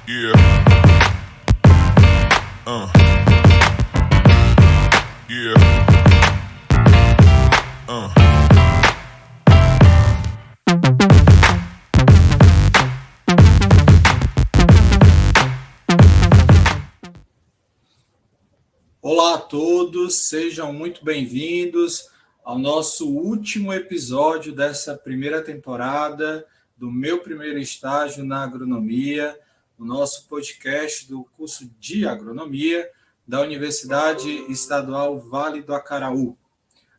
Yeah. Yeah. Olá a todos, sejam muito bem-vindos ao nosso último episódio dessa primeira temporada do meu primeiro estágio na agronomia, o nosso podcast do curso de agronomia da Universidade Estadual Vale do Acaraú.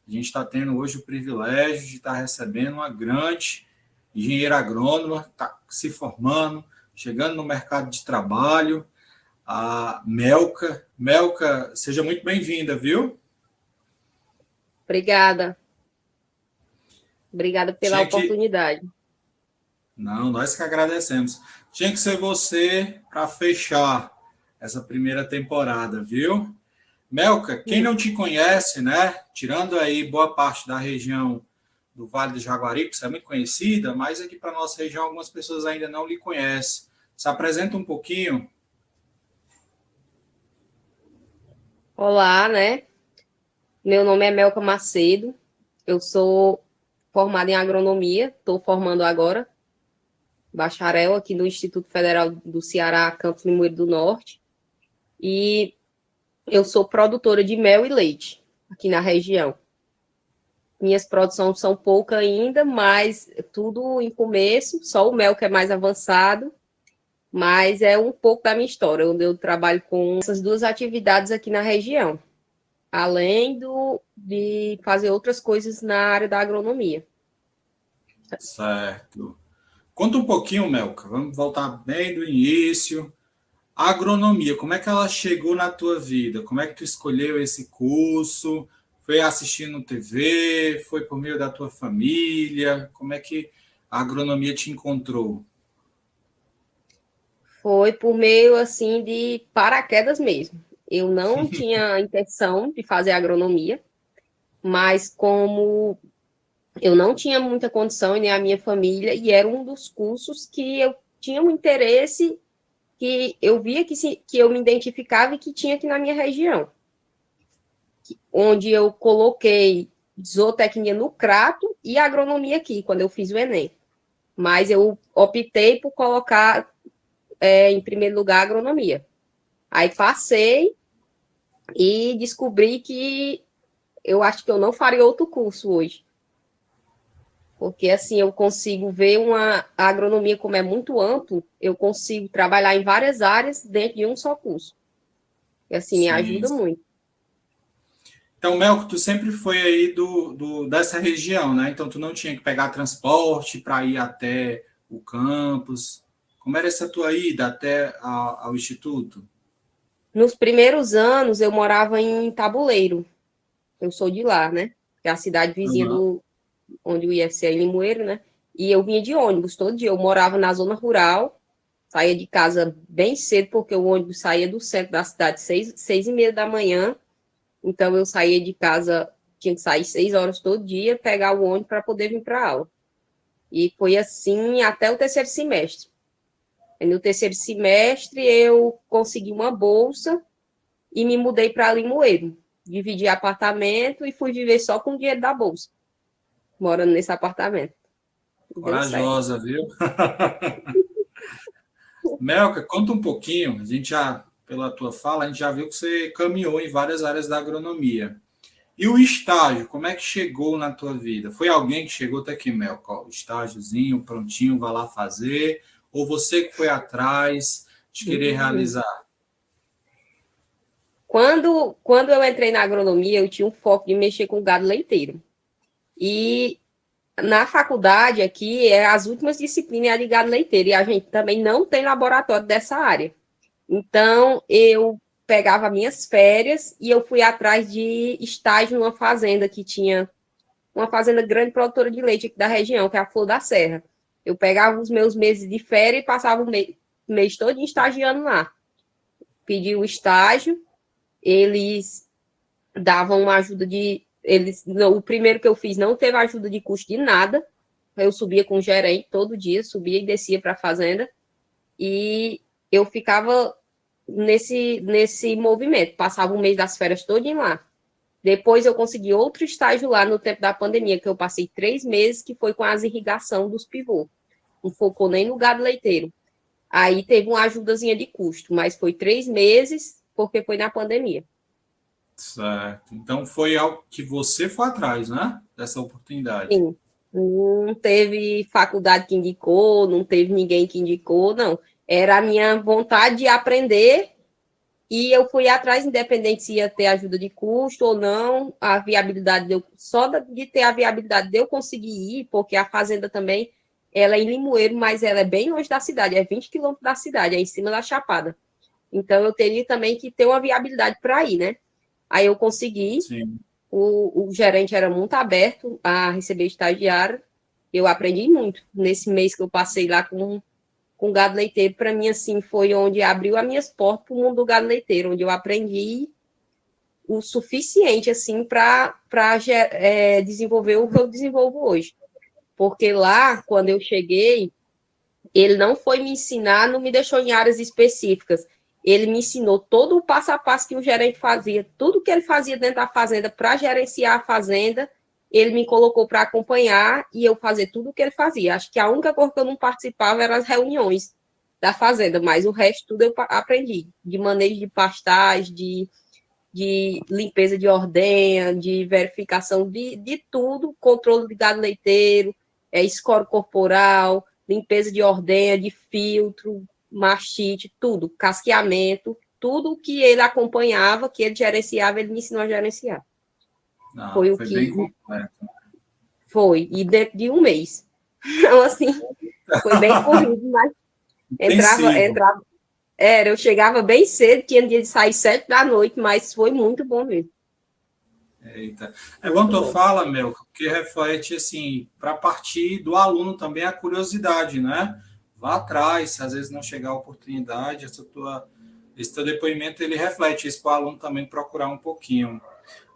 A gente está tendo hoje o privilégio de estar recebendo uma grande engenheira agrônoma, está se formando, chegando no mercado de trabalho, a Melka. Melka, seja muito bem-vinda, viu? Obrigada. Obrigada pela oportunidade. Não, nós que agradecemos. Tinha que ser você para fechar essa primeira temporada, viu? Melka, quem não te conhece, né? Tirando aí boa parte da região do Vale do Jaguaribe, que você é muito conhecida, mas aqui para a nossa região algumas pessoas ainda não lhe conhecem. Se apresenta um pouquinho. Olá, né? Meu nome é Melka Macedo, eu sou formada em agronomia, estou formando agora, bacharel aqui no Instituto Federal do Ceará, Campos Limoeiro do Norte, e eu sou produtora de mel e leite aqui na região. Minhas produções são poucas ainda, mas tudo em começo, só o mel que é mais avançado, mas é um pouco da minha história, onde eu trabalho com essas duas atividades aqui na região, além de fazer outras coisas na área da agronomia. Certo. Conta um pouquinho, Melka. Vamos voltar bem do início. A agronomia, como é que ela chegou na tua vida? Como é que tu escolheu esse curso? Foi assistindo TV? Foi por meio da tua família? Como é que a agronomia te encontrou? Foi por meio, assim, de paraquedas mesmo. Eu não tinha a intenção de fazer agronomia, mas como eu não tinha muita condição e nem a minha família, e era um dos cursos que eu tinha um interesse, que eu via que eu me identificava e que tinha aqui na minha região, onde eu coloquei zootecnia no Crato e agronomia aqui, quando eu fiz o Enem. Mas eu optei por colocar, em primeiro lugar, agronomia. Aí passei e descobri que eu acho que eu não faria outro curso hoje. Porque, assim, eu consigo ver a agronomia, como é muito amplo, eu consigo trabalhar em várias áreas dentro de um só curso. E, assim, me Sim. ajuda muito. Então, Melco, tu sempre foi aí dessa região, né? Então, tu não tinha que pegar transporte para ir até o campus. Como era essa tua ida até ao instituto? Nos primeiros anos, eu morava em Tabuleiro. Eu sou de lá, né? Que é a cidade vizinha Uhum. onde o IFC é em Limoeiro, né? E eu vinha de ônibus todo dia. Eu morava na zona rural, saía de casa bem cedo, porque o ônibus saía do centro da cidade, 6h30 da manhã. Então, eu saía de casa, tinha que sair 6 horas todo dia, pegar o ônibus para poder vir para a aula. E foi assim até o terceiro semestre. E no terceiro semestre, eu consegui uma bolsa e me mudei para Limoeiro. Dividi apartamento e fui viver só com o dinheiro da bolsa, morando nesse apartamento. Deu certo. Corajosa, viu? Melka, conta um pouquinho. A gente já, pela tua fala, a gente já viu que você caminhou em várias áreas da agronomia. E o estágio, como é que chegou na tua vida? Foi alguém que chegou até aqui, Melka? Ó, estágiozinho, prontinho, vai lá fazer? Ou você que foi atrás de querer realizar? Quando eu entrei na agronomia, eu tinha um foco de mexer com gado leiteiro. E na faculdade aqui, as últimas disciplinas é a de gado leiteiro, e a gente também não tem laboratório dessa área. Então, eu pegava minhas férias e eu fui atrás de estágio numa fazenda que tinha uma fazenda grande produtora de leite aqui da região, que é a Flor da Serra. Eu pegava os meus meses de férias e passava o mês todo estagiando lá. Pedi o estágio, eles davam uma ajuda de... o primeiro que eu fiz não teve ajuda de custo de nada. Eu subia com o gerente todo dia, subia e descia para a fazenda. E eu ficava nesse movimento, passava o mês das férias todinho lá. Depois eu consegui outro estágio lá no tempo da pandemia, que eu passei 3 meses, que foi com as irrigação dos pivôs. Não focou nem no gado leiteiro. Aí teve uma ajudazinha de custo, mas foi 3 meses, porque foi na pandemia. Certo. Então foi algo que você foi atrás, né? Dessa oportunidade. Sim. Não teve faculdade que indicou, não teve ninguém que indicou, não. Era a minha vontade de aprender e eu fui atrás, independente se ia ter ajuda de custo ou não, a viabilidade de eu, só de ter a viabilidade de eu conseguir ir, porque a fazenda também, ela é em Limoeiro, mas ela é bem longe da cidade, é 20 quilômetros da cidade, é em cima da Chapada. Então eu teria também que ter uma viabilidade para ir, né? Aí eu consegui, Sim. o gerente era muito aberto a receber estagiário, eu aprendi muito nesse mês que eu passei lá com gado leiteiro. Para mim, assim, foi onde abriu as minhas portas para o mundo do gado leiteiro, onde eu aprendi o suficiente, assim, para desenvolver o que eu desenvolvo hoje. Porque lá, quando eu cheguei, ele não foi me ensinar, não me deixou em áreas específicas. Ele me ensinou todo o passo a passo que o gerente fazia, tudo que ele fazia dentro da fazenda para gerenciar a fazenda, ele me colocou para acompanhar e eu fazer tudo o que ele fazia. Acho que a única coisa que eu não participava eram as reuniões da fazenda, mas o resto tudo eu aprendi, de manejo de pastagem, de limpeza de ordenha, de verificação de tudo, controle de gado leiteiro, escoro corporal, limpeza de ordenha, de filtro, mastite, tudo, casqueamento, tudo que ele acompanhava, que ele gerenciava, ele me ensinou a gerenciar. Ah, Foi o foi bem que completo. foi, e dentro de um mês. Então, assim, foi bem corrido, mas Intensivo. entrava, eu chegava bem cedo, tinha dia de sair 7 da noite, mas foi muito bom mesmo. Eita. É bom Muito tu bom. fala, meu, porque reflete, assim, para partir do aluno também a curiosidade, né? Vá atrás, se às vezes não chegar a oportunidade, esse teu depoimento, ele reflete isso para o aluno também procurar um pouquinho.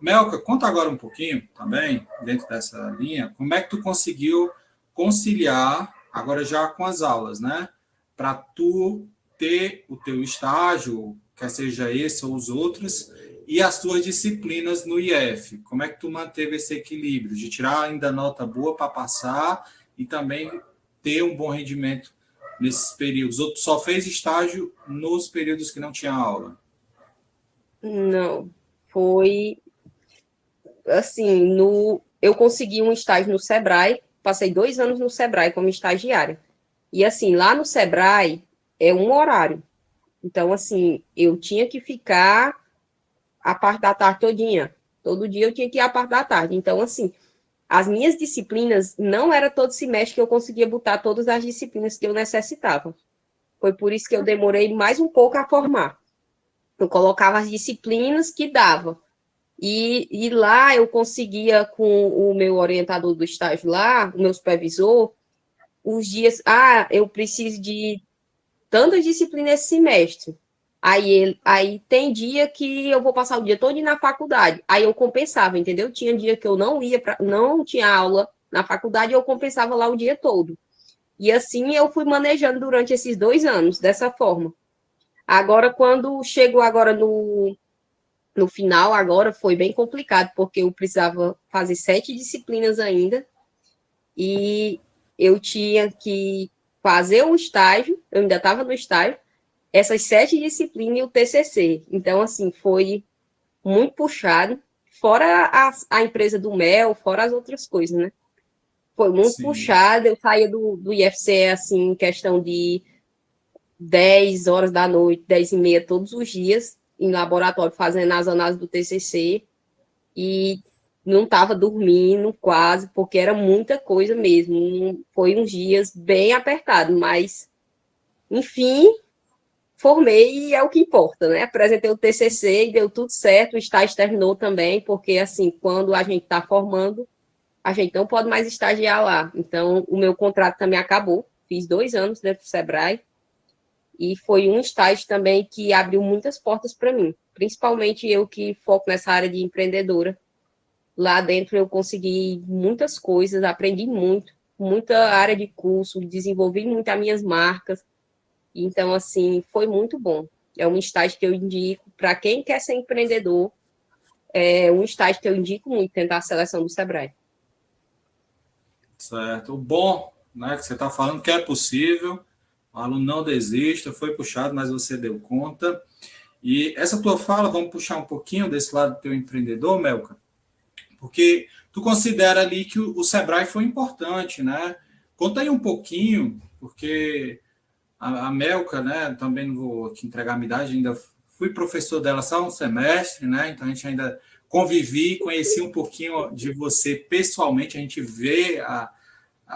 Melka, conta agora um pouquinho também, dentro dessa linha, como é que tu conseguiu conciliar, agora já com as aulas, né? Para tu ter o teu estágio, quer seja esse ou os outros, e as tuas disciplinas no IF. Como é que tu manteve esse equilíbrio de tirar ainda nota boa para passar e também ter um bom rendimento nesses períodos? Ou tu só fez estágio nos períodos que não tinha aula? Não, foi assim, eu consegui um estágio no Sebrae, passei 2 anos no Sebrae como estagiária. E assim, lá no Sebrae é um horário. Então, assim, eu tinha que ficar a parte da tarde todinha. Todo dia eu tinha que ir a parte da tarde. Então, assim, as minhas disciplinas não era todo semestre que eu conseguia botar todas as disciplinas que eu necessitava. Foi por isso que eu demorei mais um pouco a formar. Eu colocava as disciplinas que dava. E lá eu conseguia, com o meu orientador do estágio lá, o meu supervisor, os dias, eu preciso de tantas disciplinas esse semestre. Aí tem dia que eu vou passar o dia todo na faculdade. Aí eu compensava, entendeu? Tinha dia que eu não tinha aula na faculdade, eu compensava lá o dia todo. E assim eu fui manejando durante esses 2 anos, dessa forma. Agora, quando chegou agora no final, agora foi bem complicado, porque eu precisava fazer 7 disciplinas ainda, e eu tinha que fazer um estágio, eu ainda estava no estágio, essas 7 disciplinas e o TCC. Então, assim, foi muito puxado, fora a empresa do Mel, fora as outras coisas, né? Foi muito Sim. puxado, eu saía do IFCE, assim, em questão de 10 horas da noite, 10h30, todos os dias, em laboratório, fazendo as análises do TCC, e não estava dormindo quase, porque era muita coisa mesmo. Foi uns dias bem apertados, mas, enfim, formei e é o que importa, né? Apresentei o TCC e deu tudo certo, o estágio terminou também, porque, assim, quando a gente está formando, a gente não pode mais estagiar lá. Então, o meu contrato também acabou. Fiz 2 anos dentro do Sebrae e foi um estágio também que abriu muitas portas para mim, principalmente eu que foco nessa área de empreendedora. Lá dentro eu consegui muitas coisas, aprendi muito, muita área de curso, desenvolvi muito as minhas marcas. Então, assim, foi muito bom. É um estágio que eu indico para quem quer ser empreendedor, é um estágio que eu indico muito, tentar a seleção do Sebrae. Certo. O bom, né, que você está falando que é possível, o aluno não desista, foi puxado, mas você deu conta. E essa tua fala, vamos puxar um pouquinho desse lado do teu empreendedor, Melka, porque tu considera ali que o Sebrae foi importante, né? Conta aí um pouquinho, porque a Melka, né, também não vou aqui entregar a minha idade, ainda fui professor dela só um semestre, né? Então a gente ainda convivi, conheci um pouquinho de você pessoalmente, a gente vê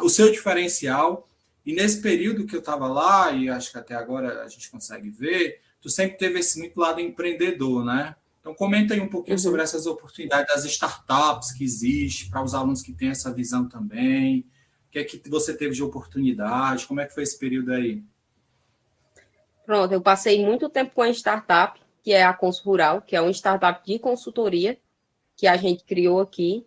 o seu diferencial. E nesse período que eu estava lá, e acho que até agora a gente consegue ver, tu sempre teve esse muito lado empreendedor, né? Então comenta aí um pouquinho sobre essas oportunidades das startups que existem, para os alunos que têm essa visão também. O que é que você teve de oportunidade? Como é que foi esse período aí? Pronto, eu passei muito tempo com a startup, que é a Cons Rural, que é uma startup de consultoria que a gente criou aqui.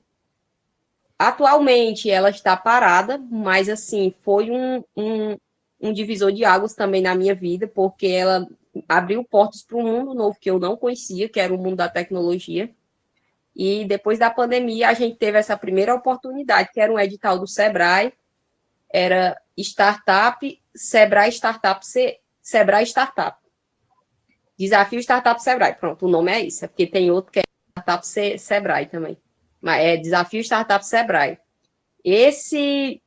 Atualmente ela está parada, mas assim, foi um divisor de águas também na minha vida, porque ela abriu portas para um mundo novo que eu não conhecia, que era o mundo da tecnologia. E depois da pandemia, a gente teve essa primeira oportunidade, que era um edital do Sebrae, era Startup, Sebrae Startup, Sebrae Startup. Desafio Startup Sebrae. Pronto, o nome é isso, porque tem outro que é Startup Sebrae também. Mas é Desafio Startup Sebrae. Esse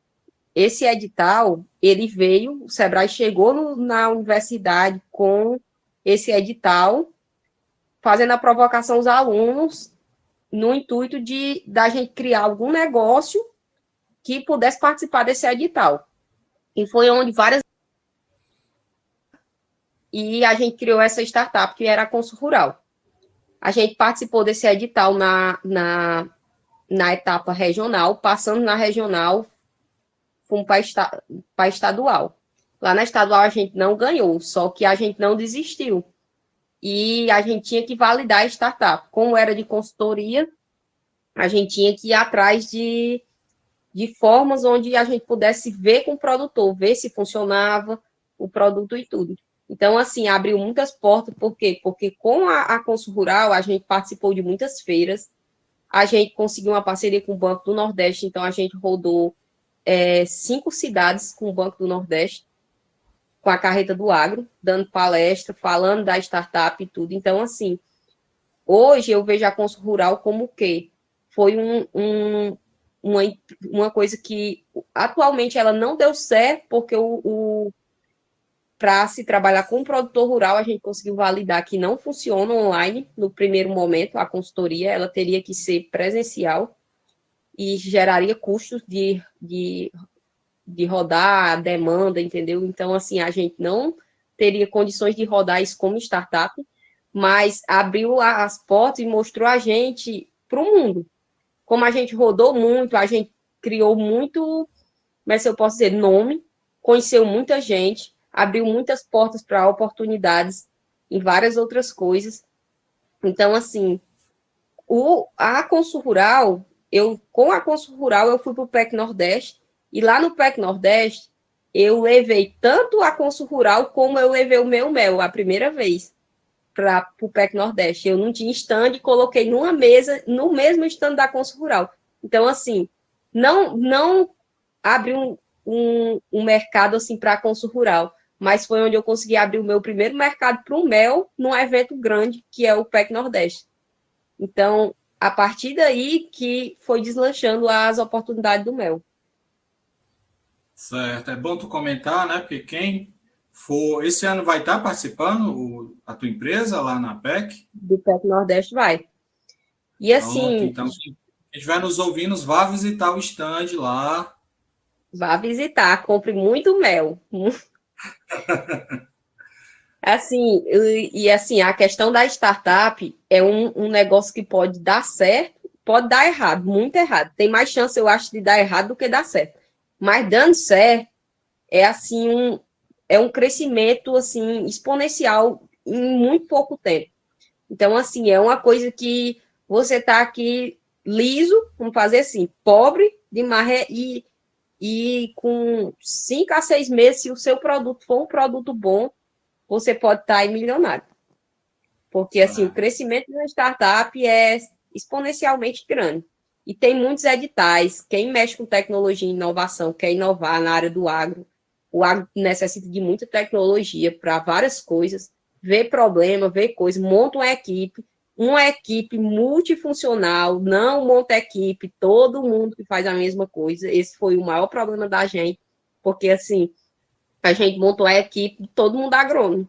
esse edital, ele veio, o Sebrae chegou na universidade com esse edital, fazendo a provocação aos alunos, no intuito de da gente criar algum negócio que pudesse participar desse edital. E foi onde várias. E a gente criou essa startup, que era a Consul Rural. A gente participou desse edital na etapa regional, passando na regional, fomos para estadual. Lá na estadual a gente não ganhou, só que a gente não desistiu. E a gente tinha que validar a startup. Como era de consultoria, a gente tinha que ir atrás de formas onde a gente pudesse ver com o produtor, ver se funcionava o produto e tudo. Então, assim, abriu muitas portas, por quê? Porque com a Consul Rural, a gente participou de muitas feiras, a gente conseguiu uma parceria com o Banco do Nordeste, então a gente rodou 5 cidades com o Banco do Nordeste, com a carreta do agro, dando palestra, falando da startup e tudo. Então, assim, hoje eu vejo a Consul Rural como o quê? Foi uma, uma coisa que atualmente ela não deu certo, porque para se trabalhar com o produtor rural, a gente conseguiu validar que não funciona online no primeiro momento, a consultoria, ela teria que ser presencial e geraria custos de rodar a demanda, entendeu? Então, assim, a gente não teria condições de rodar isso como startup, mas abriu as portas e mostrou a gente para o mundo. Como a gente rodou muito, a gente criou muito, mas se eu posso dizer, nome, conheceu muita gente, abriu muitas portas para oportunidades em várias outras coisas. Então, assim, a Consul Rural, com a Consul Rural, eu fui para o PEC Nordeste, e lá no PEC Nordeste, eu levei tanto a Consul Rural como eu levei o meu mel, a primeira vez, para o PEC Nordeste. Eu não tinha stand e coloquei numa mesa, no mesmo stand da Consul Rural. Então, assim, não abre um mercado assim para a Consul Rural, mas foi onde eu consegui abrir o meu primeiro mercado para o mel num evento grande, que é o PEC Nordeste. Então, a partir daí que foi deslanchando as oportunidades do mel. Certo, é bom tu comentar, né? Porque quem for esse ano vai estar participando, a tua empresa lá na PEC. Do PEC Nordeste vai. E Pronto, assim, então quem estiver nos ouvindo, vá visitar o stand lá. vá visitar, compre muito mel. Assim, assim, a questão da startup é um negócio que pode dar certo, pode dar errado, muito errado. Tem mais chance, eu acho, de dar errado do que dar certo. Mas dando certo, é assim, é um crescimento assim exponencial em muito pouco tempo. Então, assim, é uma coisa que você está aqui liso, vamos fazer assim, pobre de maré e e com 5 a 6 meses, se o seu produto for um produto bom, você pode estar aí milionário. Porque, assim, o crescimento de uma startup é exponencialmente grande. E tem muitos editais. Quem mexe com tecnologia e inovação, quer inovar na área do agro, o agro necessita de muita tecnologia para várias coisas, vê problema, vê coisa, monta uma equipe multifuncional, não monta equipe, todo mundo que faz a mesma coisa. Esse foi o maior problema da gente, porque, assim, a gente montou a equipe, todo mundo agrônomo.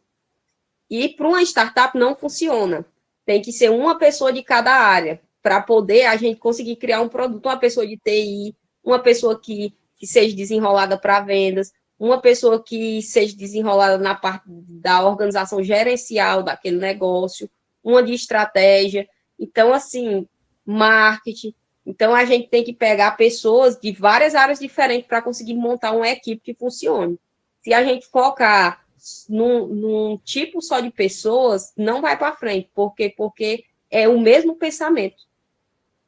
E para uma startup não funciona. Tem que ser uma pessoa de cada área para poder a gente conseguir criar um produto. Uma pessoa de TI, uma pessoa que seja desenrolada para vendas, uma pessoa que seja desenrolada na parte da organização gerencial daquele negócio, uma de estratégia. Então, assim, marketing. Então, a gente tem que pegar pessoas de várias áreas diferentes para conseguir montar uma equipe que funcione. Se a gente focar num tipo só de pessoas, não vai para frente. Por quê? Porque é o mesmo pensamento.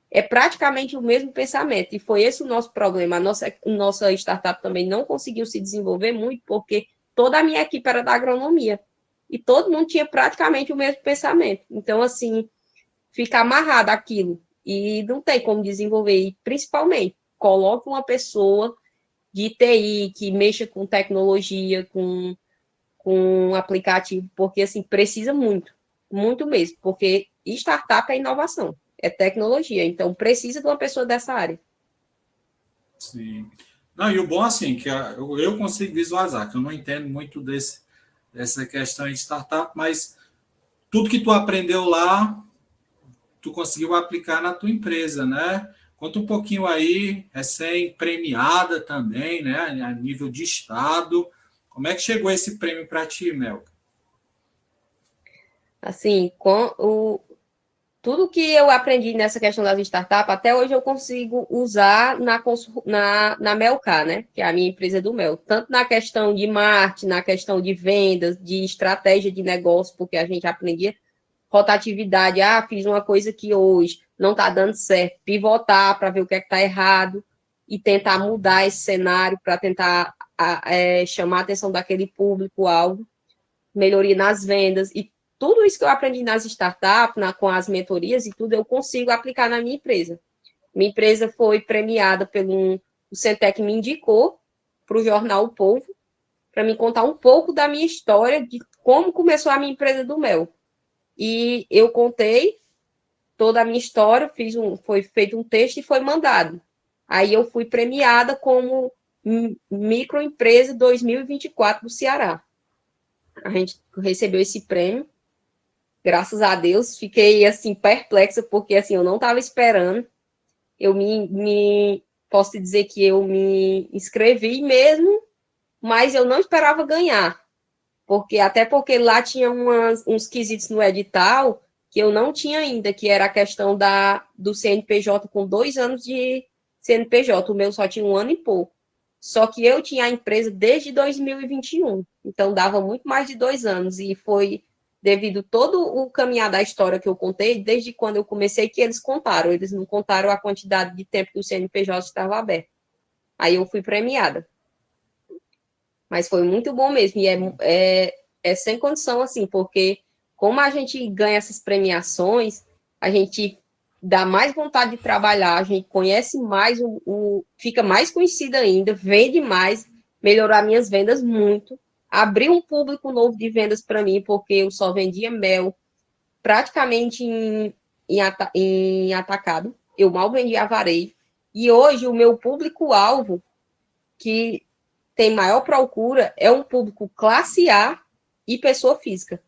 É praticamente o mesmo pensamento. E foi esse o nosso problema. A nossa startup também não conseguiu se desenvolver muito, porque toda a minha equipe era da agronomia. E todo mundo tinha praticamente o mesmo pensamento. Então, assim, fica amarrado aquilo. E não tem como desenvolver. E, principalmente, coloque uma pessoa de TI que mexa com tecnologia, com um aplicativo, porque assim precisa muito, muito mesmo, porque startup é inovação, é tecnologia, então precisa de uma pessoa dessa área. Sim. Não, e o bom assim, que eu consigo visualizar, que eu não entendo muito dessa questão de startup, mas tudo que tu aprendeu lá, tu conseguiu aplicar na tua empresa, né? Conta um pouquinho aí, recém-premiada também, né? A nível de estado. Como é que chegou esse prêmio para ti, Mel? Assim, tudo que eu aprendi nessa questão das startups, até hoje eu consigo usar na Melcar, né? Que é a minha empresa do Mel. Tanto na questão de marketing, na questão de vendas, de estratégia de negócio, porque a gente aprendia rotatividade. Ah, fiz uma coisa que hoje não está dando certo. Pivotar para ver o que é que está errado e tentar mudar esse cenário para tentar chamar a atenção daquele público-alvo. Melhoria nas vendas e tudo isso que eu aprendi nas startups, com as mentorias e tudo, eu consigo aplicar na minha empresa. Minha empresa foi premiada o Centec me indicou para o jornal O Povo, para me contar um pouco da minha história, de como começou a minha empresa do mel. E eu contei toda a minha história, foi feito um texto e foi mandado. Aí eu fui premiada como microempresa 2024 do Ceará. A gente recebeu esse prêmio, graças a Deus. Fiquei assim perplexa porque assim eu não estava esperando. Eu posso te dizer que eu me inscrevi mesmo, mas eu não esperava ganhar, porque lá tinha uns quesitos no edital que eu não tinha ainda, que era a questão do CNPJ com 2 anos de CNPJ. O meu só tinha 1 ano e pouco. Só que eu tinha a empresa desde 2021, então dava muito mais de 2 anos, e foi devido todo o caminhar da história que eu contei, desde quando eu comecei, que eles contaram. Eles não contaram a quantidade de tempo que o CNPJ estava aberto. Aí eu fui premiada. Mas foi muito bom mesmo. E é sem condição, assim, porque como a gente ganha essas premiações, a gente dá mais vontade de trabalhar, a gente conhece mais, fica mais conhecida ainda, vende mais, melhorar minhas vendas muito, abrir um público novo de vendas para mim, porque eu só vendia mel praticamente em atacado, eu mal vendia varejo. E hoje o meu público-alvo, que tem maior procura, é um público classe A e pessoa física.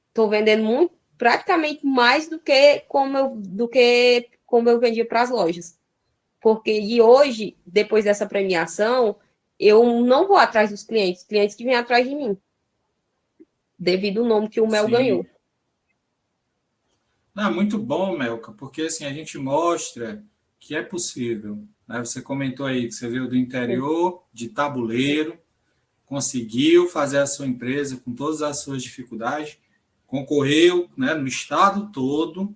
Estou vendendo muito, praticamente mais do que como eu vendia para as lojas. Porque e hoje, depois dessa premiação, eu não vou atrás dos clientes que vêm atrás de mim, devido ao nome que o Mel Sim. ganhou. Não, muito bom, Melka, porque assim a gente mostra que é possível. Né? Você comentou aí que você veio do interior, de Tabuleiro, conseguiu fazer a sua empresa com todas as suas dificuldades, concorreu, né, no estado todo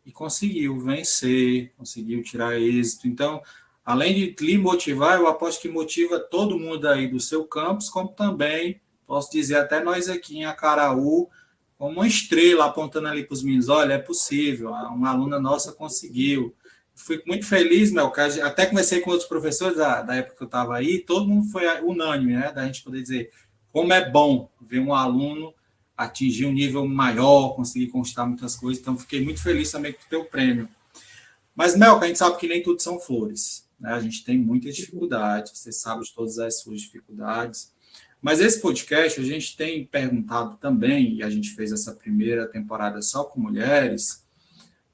e conseguiu vencer, conseguiu tirar êxito. Então, além de lhe motivar, eu aposto que motiva todo mundo aí do seu campus, como também, posso dizer, até nós aqui em Acaraú, como uma estrela apontando ali para os meninos, olha, é possível, uma aluna nossa conseguiu. Fico muito feliz, Mel, que até conversei com outros professores da época que eu estava aí, todo mundo foi unânime, né, da gente poder dizer como é bom ver um aluno atingir um nível maior, conseguir conquistar muitas coisas, então fiquei muito feliz também com o teu prêmio. Mas, Mel, a gente sabe que nem tudo são flores, né? A gente tem muitas dificuldades, você sabe de todas as suas dificuldades. Mas esse podcast a gente tem perguntado também, e a gente fez essa primeira temporada só com mulheres,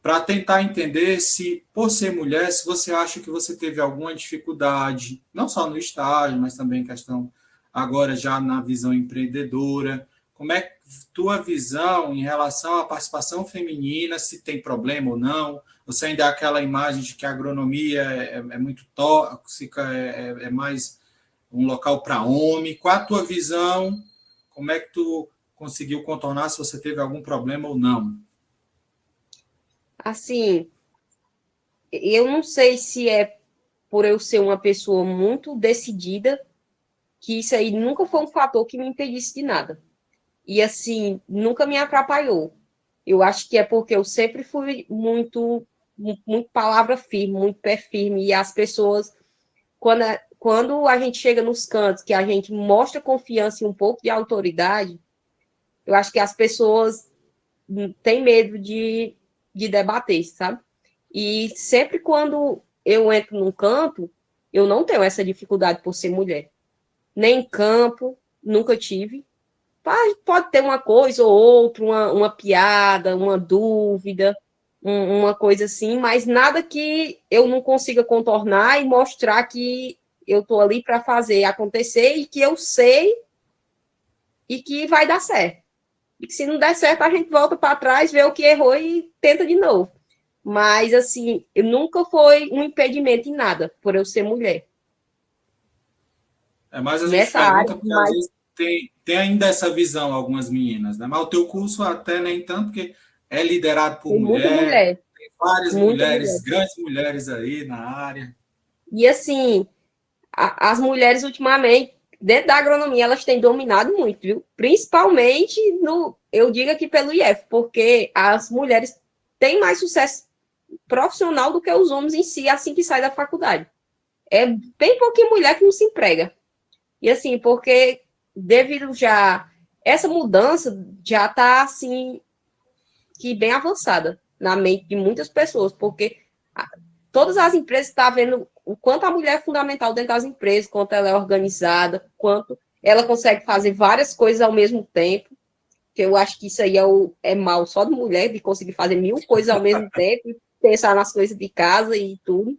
para tentar entender se, por ser mulher, se você acha que você teve alguma dificuldade, não só no estágio, mas também questão agora já na visão empreendedora. Como é tua visão em relação à participação feminina, se tem problema ou não? Você ainda há aquela imagem de que a agronomia é muito tóxica, é mais um local para homem. Qual a tua visão? Como é que tu conseguiu contornar, se você teve algum problema ou não? Assim, eu não sei se é por eu ser uma pessoa muito decidida, que isso aí nunca foi um fator que me impedisse de nada. E assim, nunca me atrapalhou. Eu acho que é porque eu sempre fui muito palavra firme, muito pé firme, e as pessoas, quando a gente chega nos cantos, que a gente mostra confiança e um pouco de autoridade, eu acho que as pessoas têm medo de debater, sabe? E sempre quando eu entro num campo, eu não tenho essa dificuldade por ser mulher. Nem em campo, nunca tive. Pode ter uma coisa ou outra, uma piada, uma dúvida, uma coisa assim, mas nada que eu não consiga contornar e mostrar que eu estou ali para fazer acontecer e que eu sei e que vai dar certo. E que se não der certo, a gente volta para trás, vê o que errou e tenta de novo. Mas, assim, eu nunca foi um impedimento em nada por eu ser mulher. Mas a gente Nessa área, pergunta porque às mas vezes tem ainda essa visão, algumas meninas, né? Mas o teu curso até nem tanto, porque é liderado por tem muita mulher, mulher, tem várias muita mulher. mulheres, grandes mulheres aí na área. E, assim, as mulheres, ultimamente, dentro da agronomia, elas têm dominado muito, viu? Principalmente eu digo aqui pelo IF, porque as mulheres têm mais sucesso profissional do que os homens em si, assim que sai da faculdade. É bem pouquinho mulher que não se emprega. E assim, porque devido já essa mudança já está assim que bem avançada na mente de muitas pessoas, porque todas as empresas estão vendo o quanto a mulher é fundamental dentro das empresas, quanto ela é organizada, quanto ela consegue fazer várias coisas ao mesmo tempo, que eu acho que isso aí é mal só de mulher, de conseguir fazer 1000 coisas ao mesmo tempo, e pensar nas coisas de casa e tudo.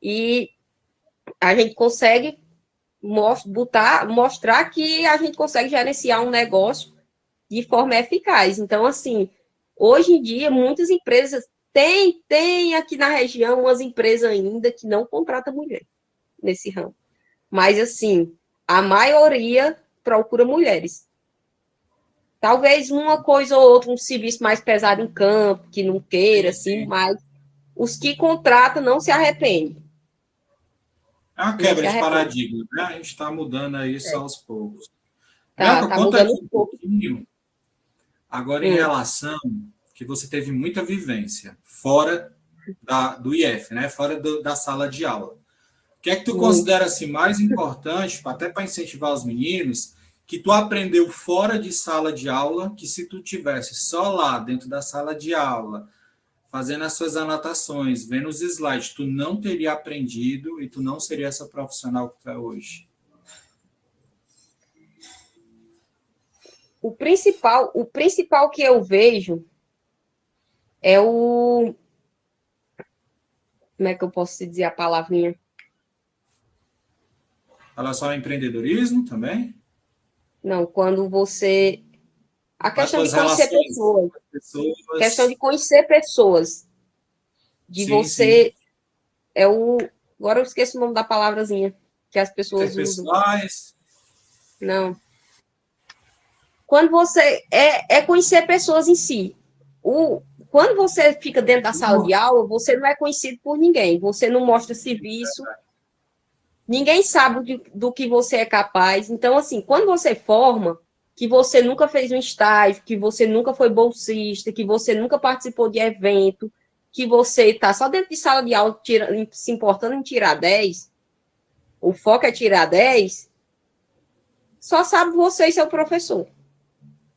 E a gente consegue mostrar que a gente consegue gerenciar um negócio de forma eficaz. Então, assim, hoje em dia, muitas empresas tem aqui na região umas empresas ainda que não contratam mulher nesse ramo. Mas, assim, a maioria procura mulheres. Talvez uma coisa ou outra, um serviço mais pesado em campo, que não queira, Sim, assim, sim. mas os que contratam não se arrependem. É uma Não quebra se de arrependem. paradigma, né? A gente está mudando isso É. aos poucos. Melka, Tá conta mudando aqui um um pouco. pouquinho, agora em relação que você teve muita vivência fora do IF, né? Fora da sala de aula. O que é que tu Muito. considera assim, mais importante, até para incentivar os meninos, que tu aprendeu fora de sala de aula, que se tu tivesse só lá dentro da sala de aula, fazendo as suas anotações, vendo os slides, tu não teria aprendido e tu não seria essa profissional que tu é hoje? O principal que eu vejo é o. Como é que eu posso dizer a palavrinha? Fala só empreendedorismo também? Não, quando você. A As questão de tuas conhecer relações pessoas. com as Questão de pessoas. conhecer pessoas. De Sim, sim. você. É o. Agora eu esqueço o nome da palavrazinha que as pessoas usam. Interpessoais. Não. Quando você. É conhecer pessoas em si. quando você fica dentro da sala de aula, você não é conhecido por ninguém, você não mostra serviço, ninguém sabe do que você é capaz. Então, assim, quando você forma, que você nunca fez um estágio, que você nunca foi bolsista, que você nunca participou de evento, que você está só dentro de sala de aula se importando em tirar 10, o foco é tirar 10, só sabe você e seu professor.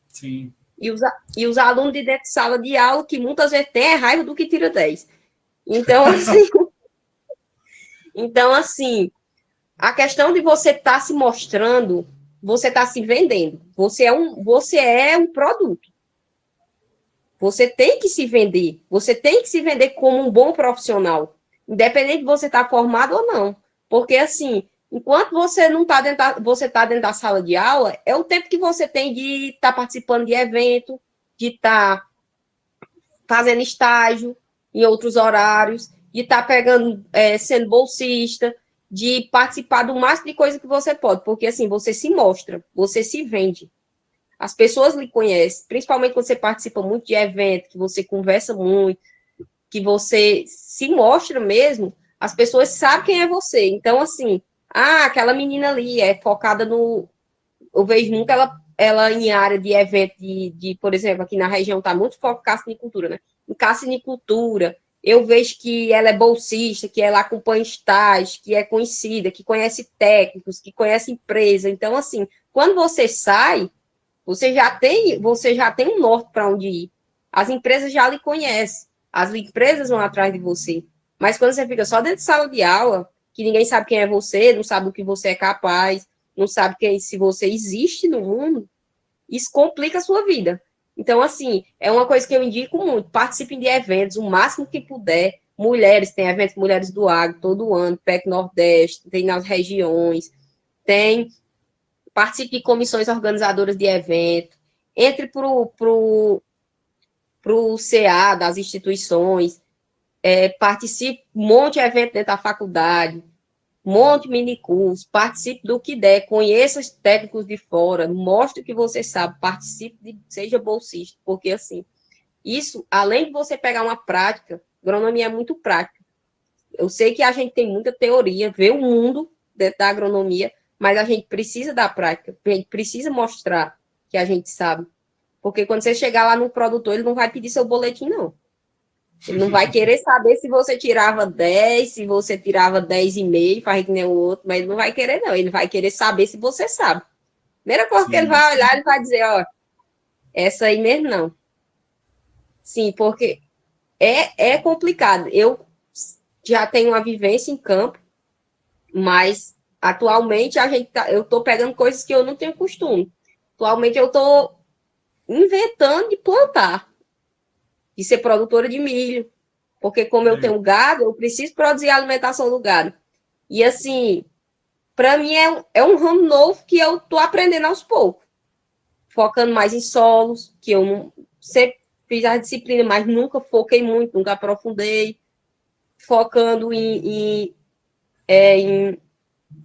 Sim. E os alunos de dentro de sala de aula, que muitas vezes têm raiva do que tira 10. Então, assim, a questão de você estar se mostrando, você está se vendendo. Você é um produto. Você tem que se vender. Você tem que se vender como um bom profissional, independente de você estar formado ou não. Porque, assim, enquanto você não está você está dentro da sala de aula, é o tempo que você tem de estar participando de evento, de estar fazendo estágio em outros horários, de estar pegando, sendo bolsista, de participar do máximo de coisa que você pode, porque assim, você se mostra, você se vende. As pessoas lhe conhecem, principalmente quando você participa muito de evento, que você conversa muito, que você se mostra mesmo, as pessoas sabem quem é você. Então, assim, aquela menina ali é focada no. Eu vejo nunca ela em área de evento, por exemplo, aqui na região está muito foco em cassinicultura, né? Em cassinicultura, eu vejo que ela é bolsista, que ela acompanha estágios, que é conhecida, que conhece técnicos, que conhece empresa. Então, assim, quando você sai, você já tem um norte para onde ir. As empresas já lhe conhecem, as empresas vão atrás de você. Mas quando você fica só dentro de sala de aula, que ninguém sabe quem é você, não sabe o que você é capaz, não sabe se você existe no mundo, isso complica a sua vida. Então, assim, é uma coisa que eu indico muito. Participem de eventos o máximo que puder. Mulheres, tem eventos Mulheres do Agro todo ano, PEC Nordeste, tem nas regiões, tem. Participe de comissões organizadoras de eventos, entre para o CA das instituições, participe, monte evento dentro da faculdade, monte minicurso, participe do que der, conheça os técnicos de fora, mostre o que você sabe, participe, seja bolsista, porque assim, isso, além de você pegar uma prática, agronomia é muito prática. Eu sei que a gente tem muita teoria, vê o mundo dentro da agronomia, mas a gente precisa da prática, a gente precisa mostrar que a gente sabe. Porque quando você chegar lá no produtor, ele não vai pedir seu boletim, não. Ele não vai querer saber se você tirava 10, se você tirava 10,5, faz que nem o outro, mas ele não vai querer, não. Ele vai querer saber se você sabe. Primeira coisa que ele vai olhar, ele vai dizer, ó, essa aí mesmo não. Sim, porque é complicado. Eu já tenho uma vivência em campo, mas atualmente eu estou pegando coisas que eu não tenho costume. Atualmente eu estou inventando de plantar, de ser produtora de milho, porque como eu tenho gado, eu preciso produzir a alimentação do gado. E assim, para mim é um ramo novo que eu estou aprendendo aos poucos, focando mais em solos, que eu não sempre fiz a disciplina, mas nunca foquei muito, nunca aprofundei, focando em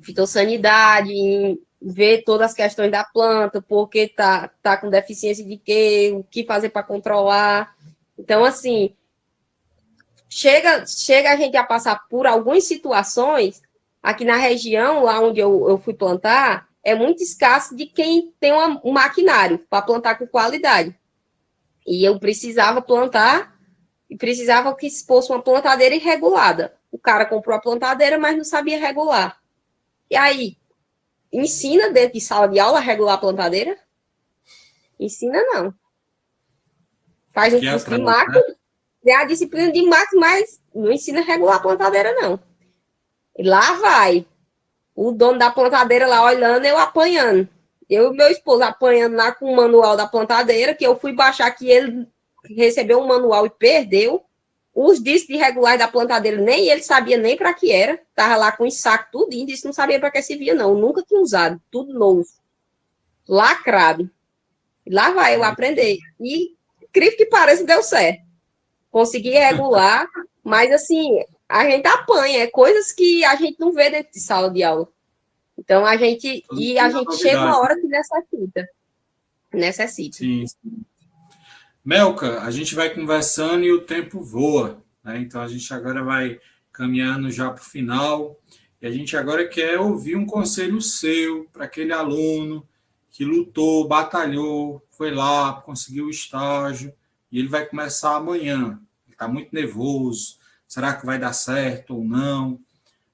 fitossanidade, em ver todas as questões da planta, porque tá com deficiência de quê, o que fazer para controlar. Então, assim, chega a gente a passar por algumas situações, aqui na região, lá onde eu fui plantar, é muito escasso de quem tem um maquinário para plantar com qualidade. E eu precisava plantar, e precisava que fosse uma plantadeira irregulada. O cara comprou a plantadeira, mas não sabia regular. E aí, ensina dentro de sala de aula a regular a plantadeira? Ensina não. Faz um curso de máquina, tem a disciplina de máquina, mas não ensina a regular a plantadeira, não. E lá vai o dono da plantadeira lá olhando, eu apanhando. Eu e meu esposo apanhando lá com o manual da plantadeira, que eu fui baixar que ele recebeu um manual e perdeu. Os discos de regular da plantadeira, nem ele sabia nem para que era. Tava lá com o saco tudo e disse não sabia para que servia, não. Nunca tinha usado, tudo novo. Lacrado. Lá vai eu aprender. E, incrível que pareça, deu certo. Consegui regular, mas assim, a gente apanha, é coisas que a gente não vê dentro de sala de aula. Então a gente chega uma hora que necessita. Sim, sim. Melka, a gente vai conversando e o tempo voa, né? Então a gente agora vai caminhando já para o final e a gente agora quer ouvir um conselho seu para aquele aluno que lutou, batalhou, foi lá, conseguiu o estágio e ele vai começar amanhã. Ele está muito nervoso. Será que vai dar certo ou não?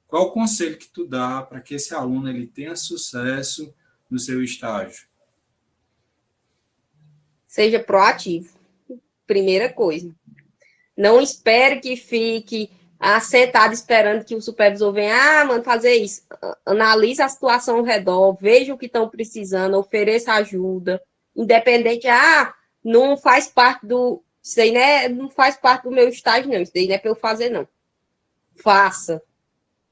Qual o conselho que tu dá para que esse aluno ele tenha sucesso no seu estágio? Seja proativo, primeira coisa. Não espere que fique sentado esperando que o supervisor venha, mano, fazer isso. Analise a situação ao redor, veja o que estão precisando, ofereça ajuda, independente, não faz parte do. Isso aí né, não faz parte do meu estágio, não. Isso aí não é para eu fazer, não. Faça,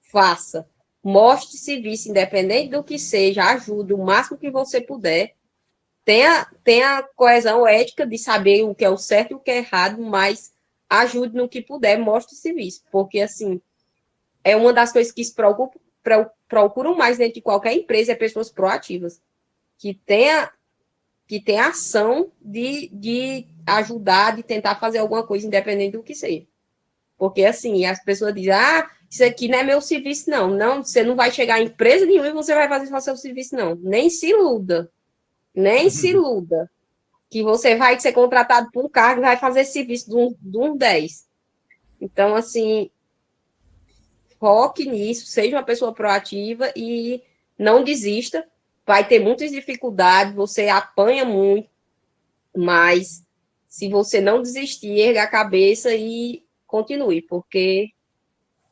faça. Mostre serviço, independente do que seja, ajude o máximo que você puder. Tenha coesão ética de saber o que é o certo e o que é errado, mas ajude no que puder, mostre o serviço, porque assim, é uma das coisas que se procuram mais dentro de qualquer empresa, é pessoas proativas, que tenha ação de ajudar, de tentar fazer alguma coisa, independente do que seja. Porque assim, as pessoas dizem, isso aqui não é meu serviço, não. Não, você não vai chegar em empresa nenhuma e você vai fazer só seu serviço, não. Nem se iluda. Nem se iluda. Que você vai ser contratado por um cargo e vai fazer serviço de um 10. Então, assim, foque nisso, seja uma pessoa proativa e não desista. Vai ter muitas dificuldades, você apanha muito, mas se você não desistir, erga a cabeça e continue, porque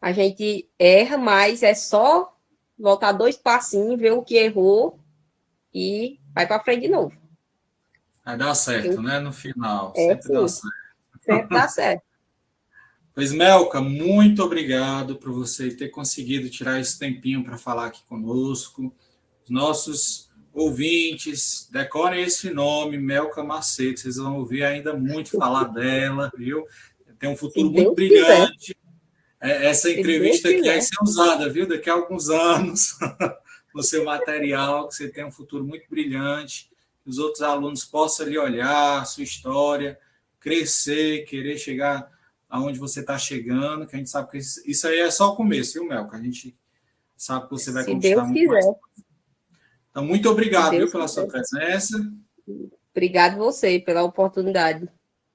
a gente erra, mas é só voltar 2 passinhos, ver o que errou e vai para frente de novo. Vai dar certo, né? No final, É sempre dá sim, certo. sempre dá certo. Pois, Melka, muito obrigado por você ter conseguido tirar esse tempinho para falar aqui conosco. Os nossos ouvintes, decorem esse nome, Melka Macedo, vocês vão ouvir ainda muito falar dela, viu? Tem um Se futuro muito Deus quiser, brilhante. Essa se Deus entrevista aqui vai quiser. ser usada, viu? Daqui a alguns anos, no seu material, que você tem um futuro muito brilhante, que os outros alunos possam ali olhar a sua história, crescer, querer chegar aonde você está chegando, que a gente sabe que isso aí é só o começo, viu, Mel? Que a gente sabe que você vai Se conquistar Deus muito mais. quiser, Então, muito se obrigado, viu, Deus pela sua quiser. presença. Obrigado você pela oportunidade. Não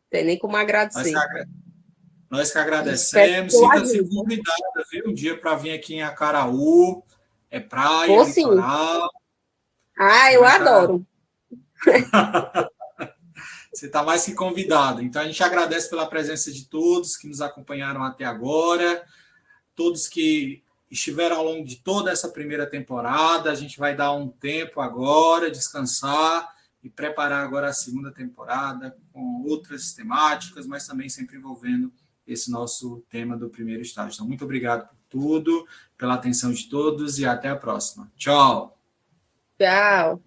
tem nem como Nós que, agradecer. nós que E espero que agradecemos. eu Sinta-se ajude. convidada, viu, um dia para vir aqui em Acaraú. É praia, Vou sim. litoral. Você Eu vai estar adoro. Você está mais que convidado. Então, a gente agradece pela presença de todos que nos acompanharam até agora, todos que estiveram ao longo de toda essa primeira temporada. A gente vai dar um tempo agora, descansar e preparar agora a segunda temporada com outras temáticas, mas também sempre envolvendo esse nosso tema do primeiro estágio. Então, muito obrigado por tudo, pela atenção de todos e até a próxima. Tchau! Tchau.